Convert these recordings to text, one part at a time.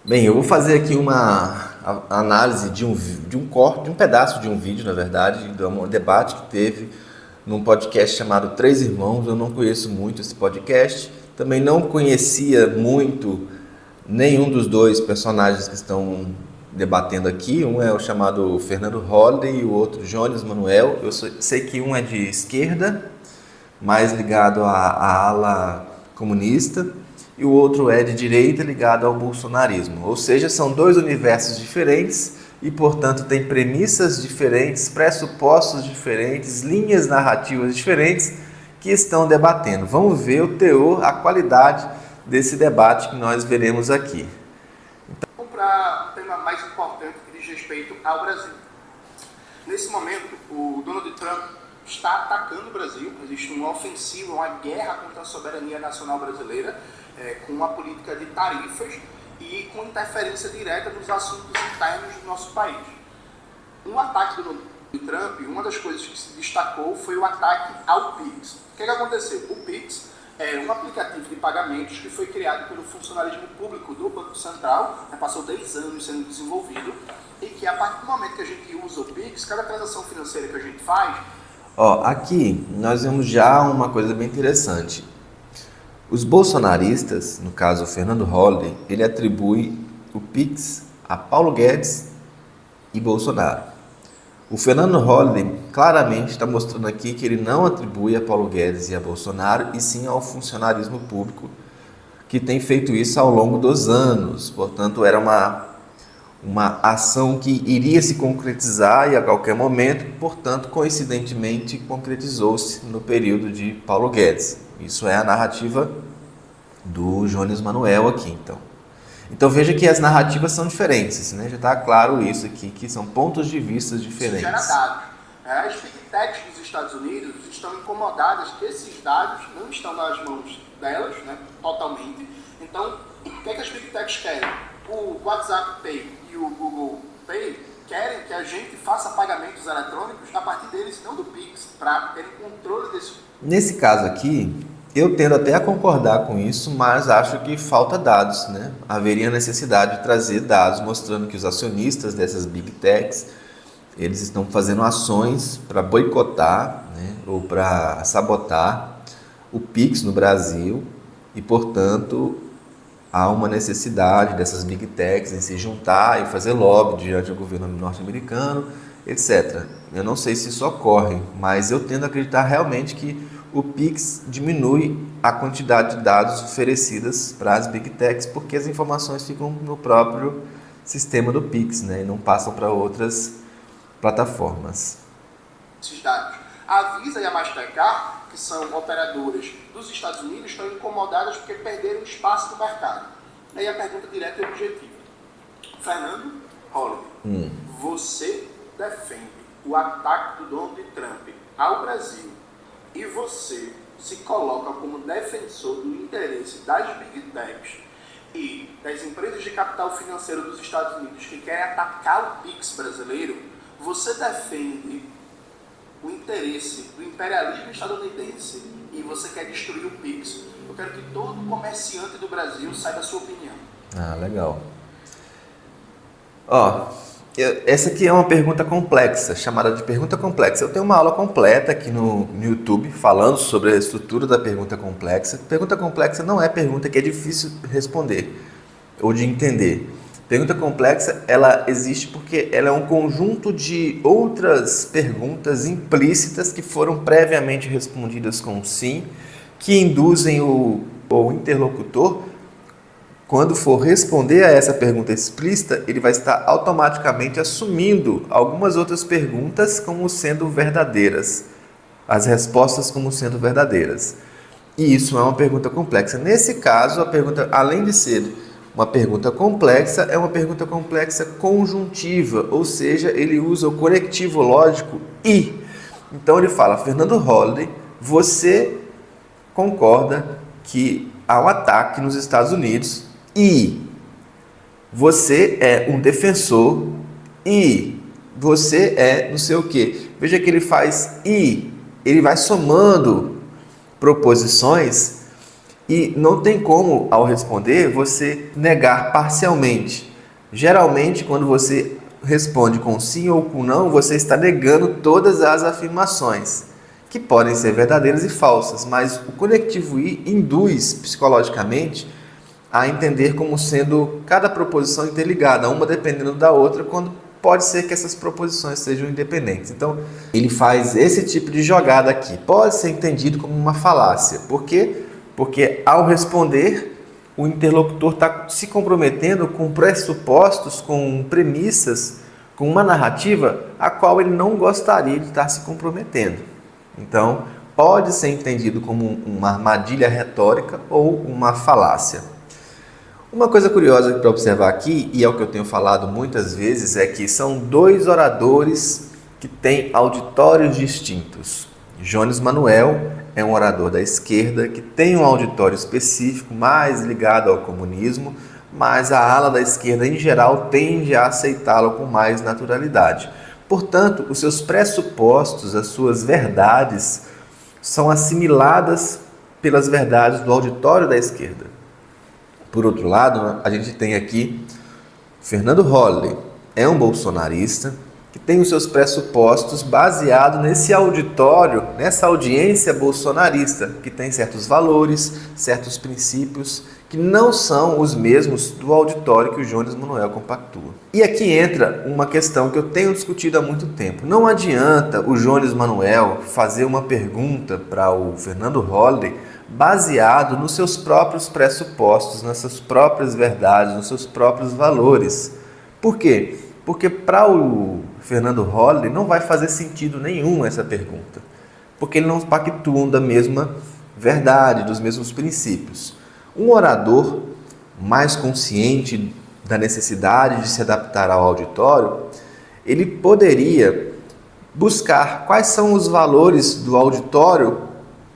Bem, eu vou fazer aqui uma análise de um pedaço de um vídeo, na verdade, de um debate que teve num podcast chamado Três Irmãos. Eu não conheço muito esse podcast, também não conhecia muito nenhum dos dois personagens que estão debatendo aqui. Um é o chamado Fernando Holliday e o outro Jones Manuel. Eu sei que um é de esquerda, mais ligado à ala comunista, e o outro é de direita, ligado ao bolsonarismo. Ou seja, são dois universos diferentes e, portanto, têm premissas diferentes, pressupostos diferentes, linhas narrativas diferentes que estão debatendo. Vamos ver o teor, a qualidade desse debate que nós veremos aqui. Vamos para o tema mais importante que diz respeito ao Brasil. Nesse momento, o Donald Trump está atacando o Brasil. Existe uma ofensiva, uma guerra contra a soberania nacional brasileira, com uma política de tarifas e com interferência direta nos assuntos internos do nosso país. Um ataque do Donald Trump, uma das coisas que se destacou foi o ataque ao Pix. O que aconteceu? O Pix é um aplicativo de pagamentos que foi criado pelo funcionalismo público do Banco Central, passou 10 anos sendo desenvolvido, e que a partir do momento que a gente usa o Pix, cada transação financeira que a gente faz... Aqui nós vemos já uma coisa bem interessante. Os bolsonaristas, no caso o Fernando Holliday, ele atribui o Pix a Paulo Guedes e Bolsonaro. O Fernando Holliday claramente está mostrando aqui que ele não atribui a Paulo Guedes e a Bolsonaro, e sim ao funcionarismo público que tem feito isso ao longo dos anos. Portanto, era uma ação que iria se concretizar e a qualquer momento, portanto, coincidentemente, concretizou-se no período de Paulo Guedes. Isso é a narrativa do Jones Manuel aqui, então. Então veja que as narrativas são diferentes, né? Já está claro isso aqui, que são pontos de vista diferentes. Isso gera dados. As Big Techs dos Estados Unidos estão incomodadas que esses dados não estão nas mãos delas, né, totalmente. Então, o que as Big Techs querem? O WhatsApp Pay e o Google Pay querem que a gente faça pagamentos eletrônicos a partir deles, não do Pix, para ter controle desse. Nesse caso aqui, eu tendo até a concordar com isso, mas acho que falta dados, né? Haveria necessidade de trazer dados mostrando que os acionistas dessas Big Techs, eles estão fazendo ações para boicotar, né, ou para sabotar o Pix no Brasil, e, portanto, há uma necessidade dessas Big Techs em se juntar e fazer lobby diante do governo norte-americano, etc. Eu não sei se isso ocorre, mas eu tendo a acreditar realmente que o Pix diminui a quantidade de dados oferecidas para as Big Techs, porque as informações ficam no próprio sistema do Pix, né, e não passam para outras plataformas. Esses dados. A Visa e a Mastercard, que são operadoras dos Estados Unidos, estão incomodadas porque perderam espaço no mercado. Aí a pergunta direta e objetiva. Fernando Holliday, você defende o ataque do Donald Trump ao Brasil e você se coloca como defensor do interesse das Big Techs e das empresas de capital financeiro dos Estados Unidos que querem atacar o Pix brasileiro, você defende o interesse do imperialismo estadunidense e você quer destruir o Pix. Eu quero que todo comerciante do Brasil saiba a sua opinião. Legal. Essa aqui é uma pergunta complexa, chamada de pergunta complexa. Eu tenho uma aula completa aqui no YouTube falando sobre a estrutura da pergunta complexa. Pergunta complexa não é pergunta que é difícil responder ou de entender. Pergunta complexa, ela existe porque ela é um conjunto de outras perguntas implícitas que foram previamente respondidas com sim, que induzem o interlocutor, quando for responder a essa pergunta explícita, ele vai estar automaticamente assumindo algumas outras perguntas como sendo verdadeiras, as respostas como sendo verdadeiras. E isso é uma pergunta complexa. Nesse caso, a pergunta, além de ser uma pergunta complexa, é uma pergunta complexa conjuntiva, ou seja, ele usa o conectivo lógico e. Então ele fala, Fernando Holliday, você concorda que há um ataque nos Estados Unidos e você é um defensor e você é não sei o quê. Veja que ele faz e, ele vai somando proposições E não tem como, ao responder, você negar parcialmente. Geralmente, quando você responde com sim ou com não, você está negando todas as afirmações, que podem ser verdadeiras e falsas, mas o conectivo I induz psicologicamente a entender como sendo cada proposição interligada, uma dependendo da outra, quando pode ser que essas proposições sejam independentes. Então, ele faz esse tipo de jogada aqui. Pode ser entendido como uma falácia. Por quê? Porque ao responder, o interlocutor está se comprometendo com pressupostos, com premissas, com uma narrativa a qual ele não gostaria de estar se comprometendo. Então, pode ser entendido como uma armadilha retórica ou uma falácia. Uma coisa curiosa para observar aqui, e é o que eu tenho falado muitas vezes, é que são dois oradores que têm auditórios distintos. Jones Manuel é um orador da esquerda que tem um auditório específico mais ligado ao comunismo, mas a ala da esquerda em geral tende a aceitá-lo com mais naturalidade. Portanto, os seus pressupostos, as suas verdades, são assimiladas pelas verdades do auditório da esquerda. Por outro lado, a gente tem aqui Fernando Holliday, é um bolsonarista que tem os seus pressupostos baseados nesse auditório, nessa audiência bolsonarista, que tem certos valores, certos princípios, que não são os mesmos do auditório que o Jones Manuel compactua. E aqui entra uma questão que eu tenho discutido há muito tempo. Não adianta o Jones Manuel fazer uma pergunta para o Fernando Holliday baseado nos seus próprios pressupostos, nas suas próprias verdades, nos seus próprios valores. Por quê? Porque para o Fernando Holliday não vai fazer sentido nenhum essa pergunta, porque eles não pactuam da mesma verdade, dos mesmos princípios. Um orador mais consciente da necessidade de se adaptar ao auditório, ele poderia buscar quais são os valores do auditório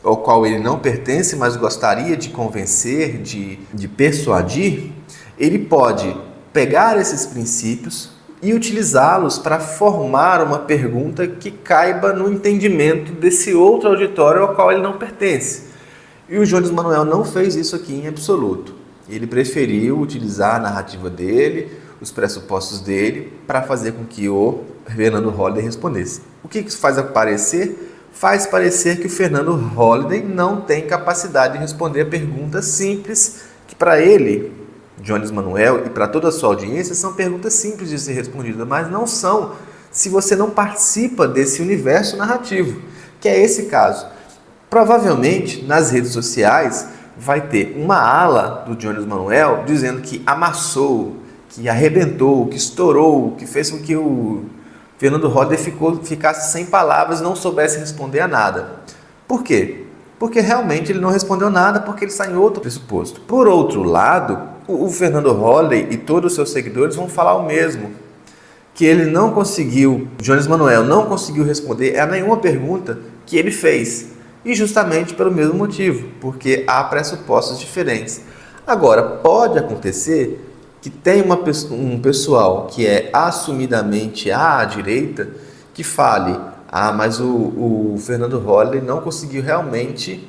ao qual ele não pertence, mas gostaria de convencer, de persuadir. Ele pode pegar esses princípios e utilizá-los para formar uma pergunta que caiba no entendimento desse outro auditório ao qual ele não pertence. E o Jones Manuel não fez isso aqui em absoluto. Ele preferiu utilizar a narrativa dele, os pressupostos dele, para fazer com que o Fernando Holliday respondesse. O que isso faz aparecer? Faz parecer que o Fernando Holliday não tem capacidade de responder a perguntas simples, que para ele, Jones Manuel, e para toda a sua audiência, são perguntas simples de ser respondidas, mas não são se você não participa desse universo narrativo, que é esse caso. Provavelmente, nas redes sociais, vai ter uma ala do Jones Manuel dizendo que amassou, que arrebentou, que estourou, que fez com que o Fernando Holliday ficasse sem palavras, não soubesse responder a nada. Por quê? Porque realmente ele não respondeu nada, porque ele está em outro pressuposto. Por outro lado, o Fernando Holliday e todos os seus seguidores vão falar o mesmo, que ele não conseguiu, Jones Manuel não conseguiu responder a nenhuma pergunta que ele fez, e justamente pelo mesmo motivo, porque há pressupostos diferentes. Agora, pode acontecer que tem um pessoal que é assumidamente à direita que fale, mas o Fernando Holliday não conseguiu realmente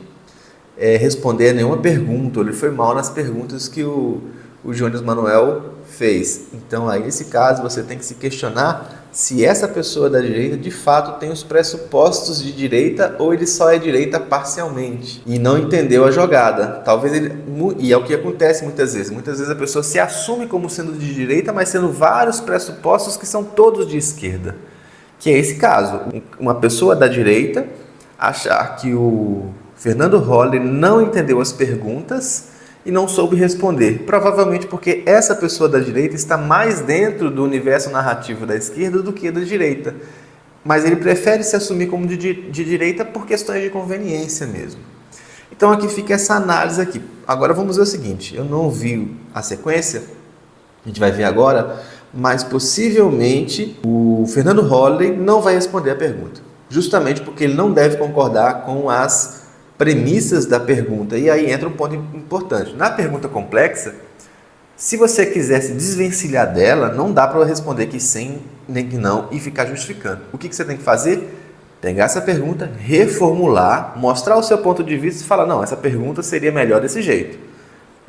responder a nenhuma pergunta, ele foi mal nas perguntas que o Jones Manuel fez. Então, aí, nesse caso, você tem que se questionar se essa pessoa da direita de fato tem os pressupostos de direita ou ele só é direita parcialmente e não entendeu a jogada. Talvez e é o que acontece muitas vezes a pessoa se assume como sendo de direita, mas sendo vários pressupostos que são todos de esquerda, que é esse caso. Uma pessoa da direita achar que o Fernando Holliday não entendeu as perguntas e não soube responder, provavelmente porque essa pessoa da direita está mais dentro do universo narrativo da esquerda do que da direita, mas ele prefere se assumir como de direita por questões de conveniência mesmo. Então aqui fica essa análise aqui. Agora vamos ver o seguinte, eu não vi a sequência, a gente vai ver agora, mas possivelmente o Fernando Holliday não vai responder a pergunta, justamente porque ele não deve concordar com as premissas da pergunta. E aí entra um ponto importante. Na pergunta complexa, se você quiser se desvencilhar dela, não dá para responder que sim nem que não e ficar justificando. O que você tem que fazer? Pegar essa pergunta, reformular, mostrar o seu ponto de vista e falar, não, essa pergunta seria melhor desse jeito.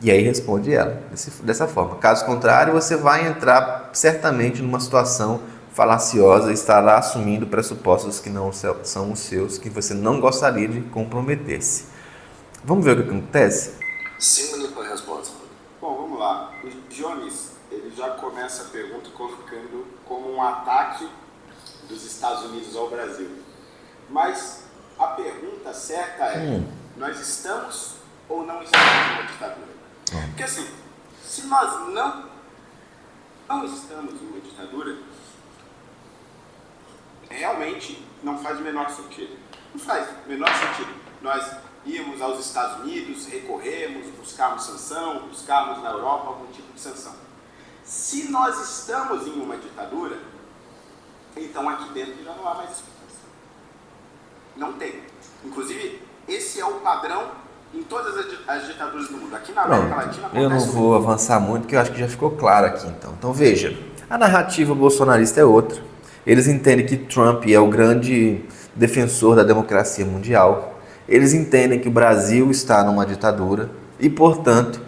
E aí responde ela dessa forma. Caso contrário, você vai entrar certamente numa situação falaciosa, estará assumindo pressupostos que não são os seus, que você não gostaria de comprometer-se. Vamos ver o que acontece? 5 minutos para a resposta. Bom, vamos lá. O Jones, ele já começa a pergunta colocando como um ataque dos Estados Unidos ao Brasil. Mas a pergunta certa é, nós estamos ou não estamos numa ditadura? Porque assim, se nós não estamos numa ditadura, realmente não faz o menor sentido. Não faz o menor sentido. Nós íamos aos Estados Unidos, recorremos, buscarmos sanção, buscarmos na Europa algum tipo de sanção. Se nós estamos em uma ditadura, então aqui dentro já não há mais explicação. Não tem. Inclusive, esse é o padrão em todas as ditaduras do mundo. Aqui na América Latina acontece. Eu não vou avançar muito, porque eu acho que já ficou claro aqui então. Então veja, a narrativa bolsonarista é outra. Eles entendem que Trump é o grande defensor da democracia mundial. Eles entendem que o Brasil está numa ditadura e, portanto,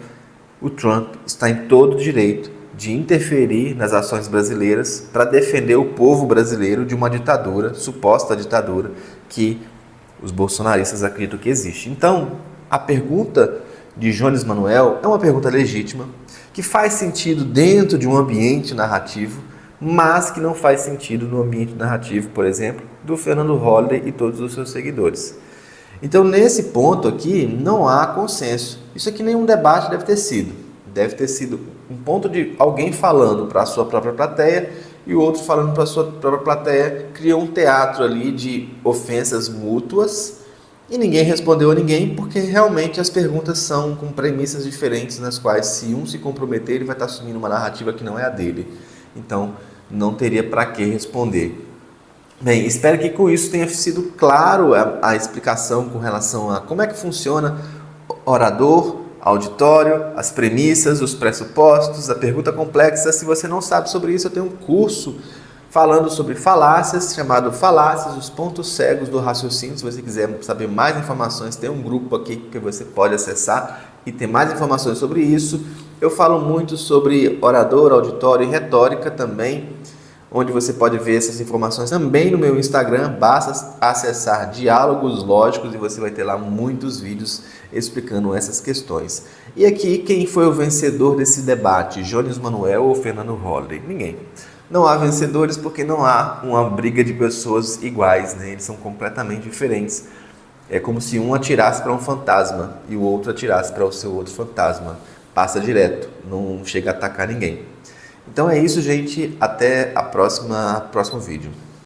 o Trump está em todo o direito de interferir nas ações brasileiras para defender o povo brasileiro de uma ditadura, suposta ditadura, que os bolsonaristas acreditam que existe. Então, a pergunta de Jones Manuel é uma pergunta legítima, que faz sentido dentro de um ambiente narrativo, mas que não faz sentido no ambiente narrativo, por exemplo, do Fernando Holliday e todos os seus seguidores. Então, nesse ponto aqui, não há consenso. Isso aqui nenhum debate deve ter sido. Deve ter sido um ponto de alguém falando para a sua própria plateia e o outro falando para a sua própria plateia. Criou um teatro ali de ofensas mútuas e ninguém respondeu a ninguém, porque realmente as perguntas são com premissas diferentes, nas quais, se um se comprometer, ele vai estar assumindo uma narrativa que não é a dele. Então, não teria para que responder. Bem, espero que com isso tenha sido claro a explicação com relação a como é que funciona orador, auditório, as premissas, os pressupostos, a pergunta complexa. Se você não sabe sobre isso, eu tenho um curso falando sobre falácias, chamado Falácias, os pontos cegos do raciocínio. Se você quiser saber mais informações, tem um grupo aqui que você pode acessar e ter mais informações sobre isso. Eu falo muito sobre orador, auditório e retórica também, onde você pode ver essas informações também no meu Instagram. Basta acessar Diálogos Lógicos e você vai ter lá muitos vídeos explicando essas questões. E aqui, quem foi o vencedor desse debate? Jones Manuel ou Fernando Holliday? Ninguém. Não há vencedores porque não há uma briga de pessoas iguais, né? Eles são completamente diferentes. É como se um atirasse para um fantasma e o outro atirasse para o seu outro fantasma. Passa direto, não chega a atacar ninguém. Então é isso, gente. Até próximo vídeo.